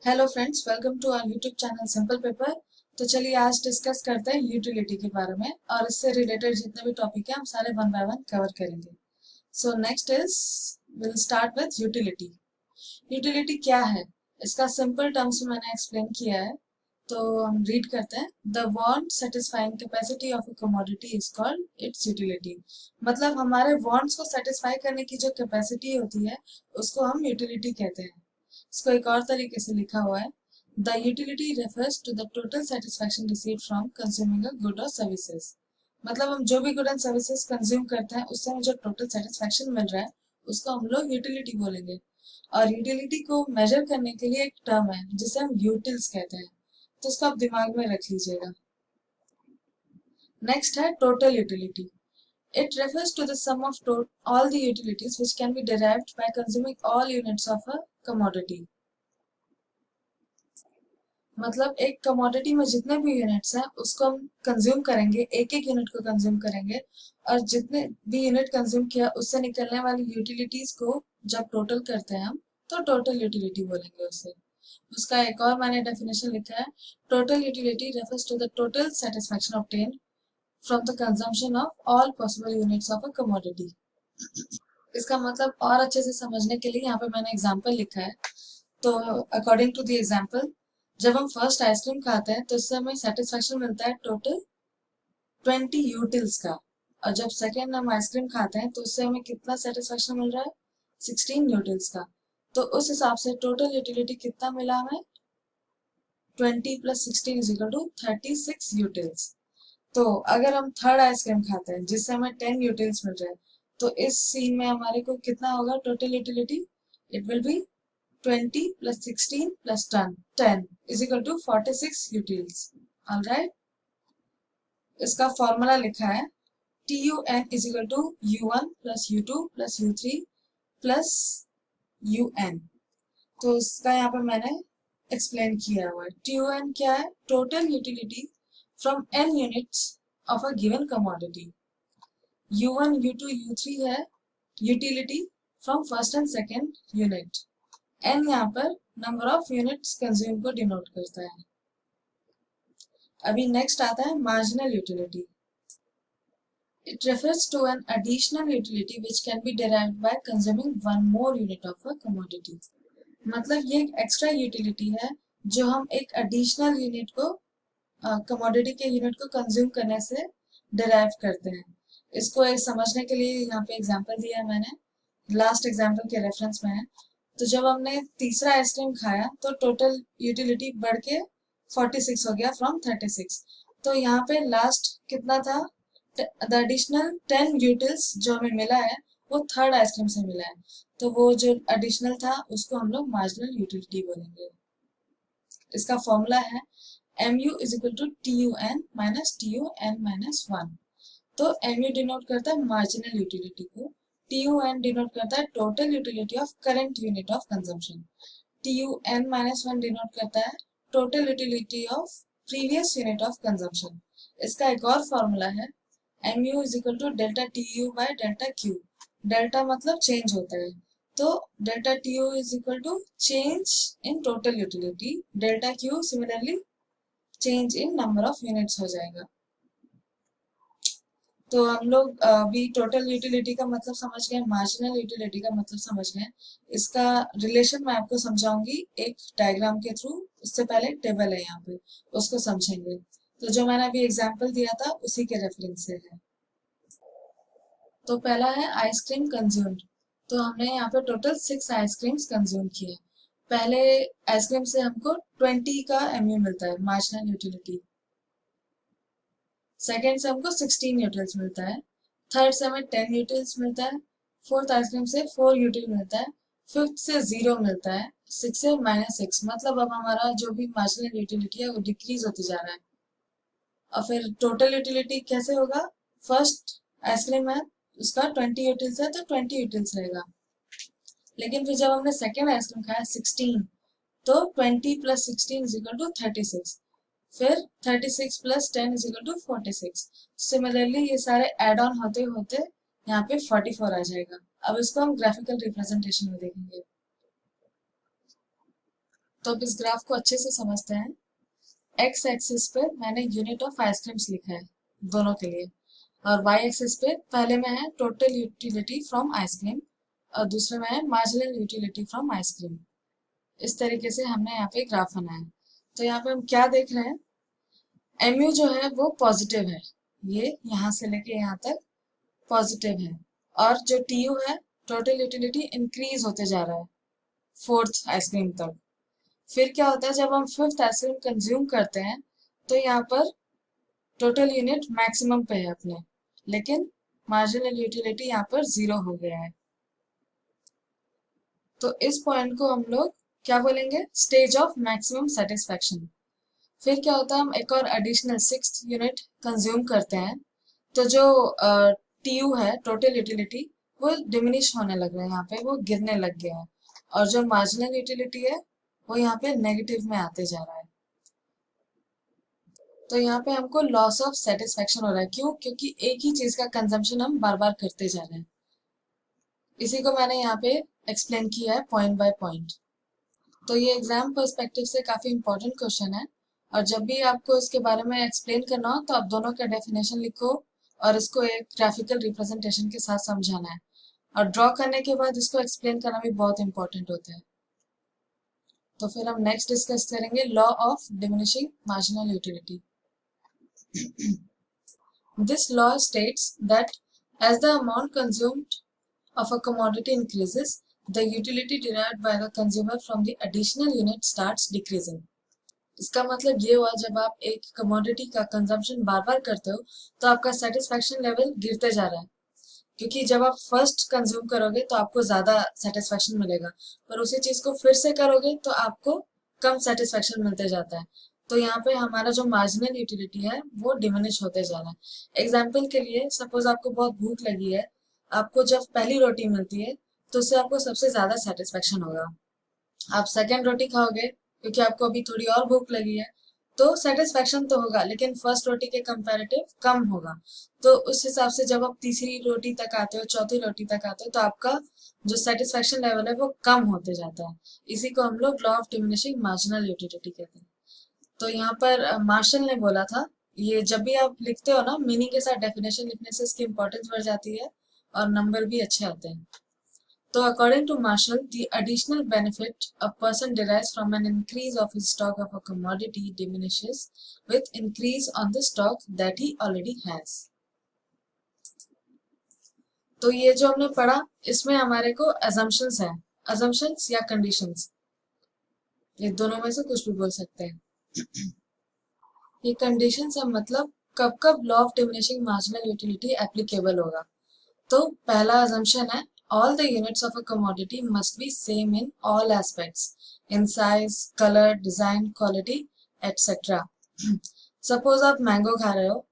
Hello friends, welcome to our YouTube channel simple paper. तो चलिए आज डिस्कस करते हैं यूटिलिटी के बारे में और इससे रिलेटेड जितने भी टॉपिक हैं हम सारे वन बाय वन कवर करेंगे। So next is will start with utility. Utility क्या है, इसका सिंपल टर्म्स में मैंने एक्सप्लेन किया है। तो हम रीड करते हैं। The want satisfying capacity of a commodity is called its utility. मतलब हमारे वांट्स को सेटिस्फाई करने की जो कैपेसिटी होती है उसको हम यूटिलिटी कहते हैं। इसको एक और तरीके से लिखा हुआ है, the utility refers to the total satisfaction received from consuming a good और सर्विसेज। मतलब हम जो भी गुड एंड सर्विसेज कंज्यूम करते हैं उससे हमें जो टोटल सेटिस्फैक्शन मिल रहा है उसको हम लोग यूटिलिटी बोलेंगे। और यूटिलिटी को मेजर करने के लिए एक टर्म है जिसे हम यूटिल्स कहते हैं, तो इसको आप दिमाग में रख लीजिएगा। नेक्स्ट है total utility. It refers to the sum of all the utilities which can be derived by consuming all units of a commodity। मतलब एक कमोडिटी में जितने भी यूनिट्स हैं उसको हम कंज्यूम करेंगे, एक एक यूनिट को कंज्यूम करेंगे और जितने भी यूनिट कंज्यूम किया उससे निकलने वाली यूटिलिटीज को जब टोटल करते हैं हम तो टोटल यूटिलिटी बोलेंगे उसे। उसका एक और मैंने डेफिनेशन लिखा है, total utility refers to the total satisfaction obtained from the consumption of all possible units of a commodity. इसका मतलब और अच्छे से समझने के लिए यहाँ पे मैंने एग्जाम्पल लिखा है। तो अकॉर्डिंग टू द एग्जाम्पल, जब हम फर्स्ट आइसक्रीम खाते हैं तो इससे हमें सेटिस्फैक्शन मिलता है टोटल 20 यूटिल्स का। और जब सेकेंड हम आइसक्रीम खाते हैं तो उससे हमें कितना सेटिस्फैक्शन मिल रहा है, 16 यूटिल्स का। तो उस हिसाब से टोटल यूटिलिटी कितना मिला हमें, 20 plus 16 is equal to 36 utils. तो अगर हम थर्ड आइसक्रीम खाते हैं जिससे हमें 10 यूटिल्स मिल रहे हैं तो इस सीन में हमारे को कितना होगा total utility, it will be 20 plus 16 plus 10 is equal to 46 utils। Alright, इसका फॉर्मूला लिखा है TUN is equal to U1 plus U2 plus U3 plus UN। तो इसका यहाँ पे मैंने एक्सप्लेन किया हुआ है। TUN क्या है, total utility from n units of a given commodity. U1 U2 U3 है utility from first and second unit. n यहाँ पर नंबर ऑफ यूनिट्स कंज्यूम को डिनोट करता है। अभी नेक्स्ट आता है marginal utility. It refers to an additional utility which can be derived by consuming one more unit of a commodity. मतलब ये एक एक्स्ट्रा यूटिलिटी है जो हम एक एडिशनल यूनिट को कमोडिटी के यूनिट को कंज्यूम करने से डिराइव करते हैं। इसको समझने के लिए यहाँ पे एग्जांपल दिया है मैंने, लास्ट एग्जांपल के रेफरेंस में है। तो जब हमने तीसरा आइसक्रीम खाया तो टोटल यूटिलिटी बढ़ के 46 हो गया फ्रॉम 36। तो यहाँ पे लास्ट कितना था, द एडिशनल 10 यूटिल्स जो हमें मिला है वो थर्ड आइसक्रीम से मिला है। तो वो जो एडिशनल था उसको हम लोग मार्जिनल यूटिलिटी बोलेंगे। इसका फॉर्मूला है mu is equal to TUN minus TUN minus 1। तो mu डिनोट करता है मार्जिनल यूटिलिटी को, TUN डिनोट करता है total utility of current unit of consumption, TUN minus 1 denote करता है total utility of previous unit of consumption. इसका एक और फॉर्मूला है mu is equal to delta TU by delta Q। Delta मतलब चेंज होता है, तो delta TU is equal to change in total utility, delta Q similarly change in number of units हो जाएगा। तो हम लोग अभी टोटल यूटिलिटी का मतलब समझ गए, मार्जिनल यूटिलिटी का मतलब समझ गए। इसका रिलेशन मैं आपको समझाऊंगी एक डायग्राम के थ्रू। उससे पहले टेबल है यहाँ पे, उसको समझेंगे। तो जो मैंने अभी एग्जांपल दिया था उसी के रेफरेंस से है। तो पहला है आइसक्रीम कंज्यूम्ड। तो हमने यहाँ पे टोटल 6 आइसक्रीम्स कंज्यूम किए। पहले आइसक्रीम से हमको 20 का mu मिलता है मार्जिनल यूटिलिटी, सेकेंड से हमको 16 यूटिल्स मिलता है, थर्ड से हमें 10 यूटिल्स मिलता है, फोर्थ आइसक्रीम से 4 यूटिल मिलता है, फिफ्थ से 0 मिलता है, सिक्स से -6। मतलब अब हमारा जो भी मार्जिनल यूटिलिटी है वो डिक्रीज होती जा रहा है। और फिर टोटल यूटिलिटी कैसे होगा, फर्स्ट आइसक्रीम है उसका 20 यूटिल्स है तो 20 यूटिल्स रहेगा। लेकिन फिर जब हमने सेकेंड आइसक्रीम खाया 16, तो 20 प्लस 16 इज इक्वल टू 36। फिर 36 plus 10 is equal to 46। Similarly ये सारे एड ऑन होते होते यहाँ पे 44 आ जाएगा। अब इसको हम ग्राफिकल रिप्रेजेंटेशन में देखेंगे। तो अब इस ग्राफ को अच्छे से समझते हैं। एक्स एक्सिस पे मैंने यूनिट ऑफ आइसक्रीम्स लिखा है दोनों के लिए, और वाई एक्सिस पे पहले में है टोटल यूटिलिटी फ्रॉम आइसक्रीम और दूसरे में है मार्जिनल यूटिलिटी फ्रॉम आइसक्रीम। इस तरीके से हमने यहाँ पे ग्राफ बनाया। तो यहाँ पे हम क्या देख रहे हैं, एमयू जो है वो पॉजिटिव है, ये यहाँ से लेके यहाँ तक पॉजिटिव है, और जो टीयू है टोटल यूटिलिटी इंक्रीज होते जा रहा है फोर्थ आइसक्रीम तक। फिर क्या होता है, जब हम फिफ्थ आइसक्रीम कंज्यूम करते हैं तो यहाँ पर टोटल यूनिट मैक्सिमम पे है अपने, लेकिन मार्जिनल यूटिलिटी यहाँ पर 0 हो गया है। तो इस पॉइंट को हम लोग क्या बोलेंगे, स्टेज ऑफ मैक्सिमम सेटिस्फैक्शन। फिर क्या होता है, हम एक और एडिशनल सिक्स्थ यूनिट कंज्यूम करते हैं, तो जो टीयू है टोटल यूटिलिटी वो डिमिनिश होने लग रहा है, यहाँ पे वो गिरने लग गया है, और जो मार्जिनल यूटिलिटी है वो यहाँ पे नेगेटिव में आते जा रहा है। तो यहाँ पे हमको लॉस ऑफ सेटिस्फैक्शन हो रहा है, क्यों, क्योंकि एक ही चीज का कंजम्पशन हम बार बार करते जा रहे हैं। इसी को मैंने यहाँ पे एक्सप्लेन किया है पॉइंट बाय पॉइंट। तो ये एग्जाम पर्सपेक्टिव से काफी इंपॉर्टेंट क्वेश्चन है, और जब भी आपको इसके बारे में एक्सप्लेन करना हो तो आप दोनों का डेफिनेशन लिखो और इसको एक ग्राफिकल रिप्रेजेंटेशन के साथ समझाना है, और ड्रॉ करने के बाद इसको एक्सप्लेन करना भी बहुत इंपॉर्टेंट होता है। तो फिर हम नेक्स्ट डिस्कस करेंगे law of diminishing marginal utility. This law states that as the amount consumed of a commodity increases, the utility derived by the consumer from the additional unit starts decreasing. इसका मतलब ये हुआ, जब आप एक commodity का consumption बार बार करते हो तो आपका सेटिस्फैक्शन लेवल गिरते जा रहा है, क्योंकि जब आप फर्स्ट कंज्यूम करोगे तो आपको ज्यादा सेटिस्फैक्शन मिलेगा, पर उसी चीज को फिर से करोगे तो आपको कम सेटिस्फैक्शन मिलते जाता है। तो यहाँ पे हमारा जो मार्जिनल यूटिलिटी है वो डिमिनिश होते जा रहा है। एग्जाम्पल के लिए, सपोज आपको बहुत भूख लगी है, आपको जब पहली रोटी मिलती है तो उससे आपको सबसे ज्यादा सेटिस्फैक्शन होगा। आप सेकेंड रोटी खाओगे क्योंकि आपको अभी थोड़ी और भूख लगी है, तो सेटिस्फैक्शन तो होगा, लेकिन फर्स्ट रोटी के कंपैरेटिव कम होगा। तो उस हिसाब से जब आप तीसरी रोटी तक आते हो, चौथी रोटी तक आते हो, तो आपका जो सेटिस्फैक्शन लेवल है वो कम होते जाता है। इसी को हम लोग law of diminishing marginal utility कहते हैं। तो यहाँ पर मार्शल ने बोला था, ये जब भी आप लिखते हो ना मीनिंग के साथ डेफिनेशन लिखने से इसकी इंपॉर्टेंस बढ़ जाती है और नंबर भी अच्छे आते हैं। So according to Marshall, the additional benefit a person derives from an increase of his stock of a commodity diminishes with increase on the stock that he already has. तो ये जो हमने पढ़ा, इसमें हमारे को assumptions है, assumptions या conditions, ये दोनों में से कुछ भी बोल सकते हैं। ये conditions है, मतलब कब कब law of diminishing marginal utility applicable होगा। तो पहला assumption है, all the units of a commodity must be same in all aspects, in size, color, design, quality, etc. Suppose आप मैंगो खा रहे हो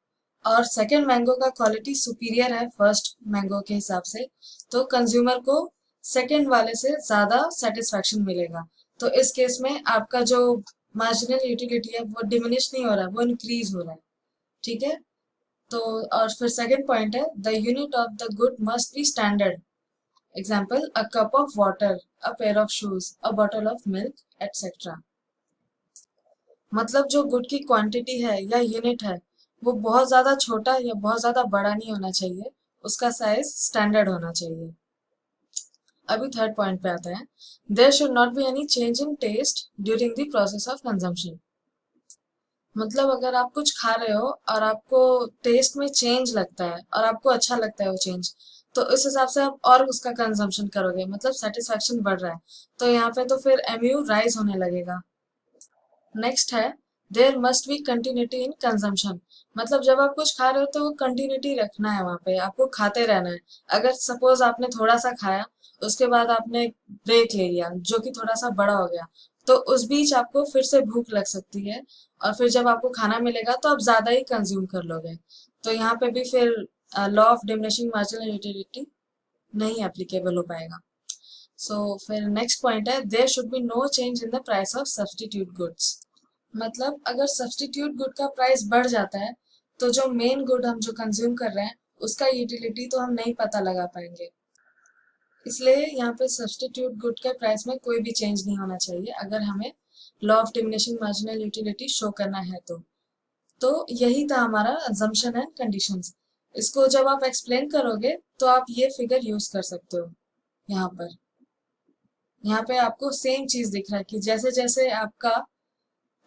और सेकंड मैंगो का क्वालिटी सुपीरियर है फर्स्ट मैंगो के हिसाब से, तो कंज्यूमर को सेकंड वाले से ज्यादा सेटिस्फैक्शन मिलेगा। तो इस केस में आपका जो मार्जिनल यूटिलिटी है वो डिमिनिश नहीं हो रहा है, वो इंक्रीज हो रहा है। ठीक है। तो और फिर सेकंड पॉइंट है, the unit of the good must be standard. Example, a cup of water, a pair of shoes, a bottle of milk, etcetera. मतलब जो गुड की क्वांटिटी है या यूनिट है वो बहुत ज्यादा छोटा या बहुत ज्यादा बड़ा नहीं होना चाहिए, उसका साइज स्टैंडर्ड होना चाहिए। अभी थर्ड पॉइंट पे आता है, there should not be any change in taste during the process of consumption. मतलब अगर आप कुछ खा रहे हो और आपको टेस्ट में चेंज लगता है और आपको अच्छा लगता है वो चेंज, तो इस हिसाब से आप और उसका कंजम्पशन करोगे, मतलब सेटिस्फैक्शन बढ़ रहा है, तो यहाँ पे तो फिर एमयू राइज होने लगेगा। नेक्स्ट है, there must be continuity in consumption. मतलब जब आप कुछ खा रहे हो तो वो कंटिन्यूटी रखना है, वहां पे आपको खाते रहना है। अगर सपोज आपने थोड़ा सा खाया, उसके बाद आपने ब्रेक ले लिया जो कि थोड़ा सा बड़ा हो गया, तो उस बीच आपको फिर से भूख लग सकती है, और फिर जब आपको खाना मिलेगा तो आप ज्यादा ही कंज्यूम कर लोगे। तो यहाँ पे भी फिर law of diminishing marginal utility नहीं एप्लीकेबल हो पाएगा। सो फिर नेक्स्ट पॉइंट है, there should be no change in the price of substitute goods. मतलब अगर सब्स्टिट्यूट गुड का प्राइस बढ़ जाता है तो जो मेन गुड हम जो कंज्यूम कर रहे हैं उसका यूटिलिटी तो हम नहीं पता लगा पाएंगे। इसलिए यहाँ पे सब्स्टिट्यूट गुड के प्राइस में कोई भी चेंज नहीं होना चाहिए अगर हमें law of diminishing marginal utility show करना है तो यही था हमारा assumption एंड कंडीशंस। इसको जब आप एक्सप्लेन करोगे तो आप ये फिगर यूज कर सकते हो। यहाँ पर यहाँ पे आपको सेम चीज दिख रहा है कि जैसे जैसे आपका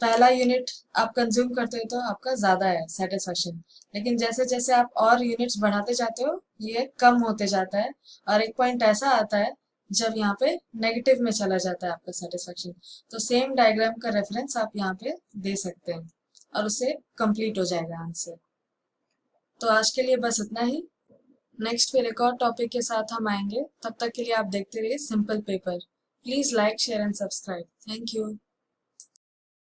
पहला यूनिट आप कंज्यूम करते हो तो आपका ज्यादा है सेटिस्फेक्शन, लेकिन जैसे जैसे आप और यूनिट्स बढ़ाते जाते हो ये कम होते जाता है, और एक पॉइंट ऐसा आता है जब यहाँ पे नेगेटिव में चला जाता है आपका सेटिस्फेक्शन। तो सेम डायग्राम का रेफरेंस आप यहाँ पे दे सकते हैं और उससे कंप्लीट हो जाएगा आंसर। तो आज के लिए बस इतना ही। नेक्स्ट फिर एक और टॉपिक के साथ हम आएंगे, तब तक के लिए आप देखते रहिए simple paper. Please like share and subscribe. Thank you.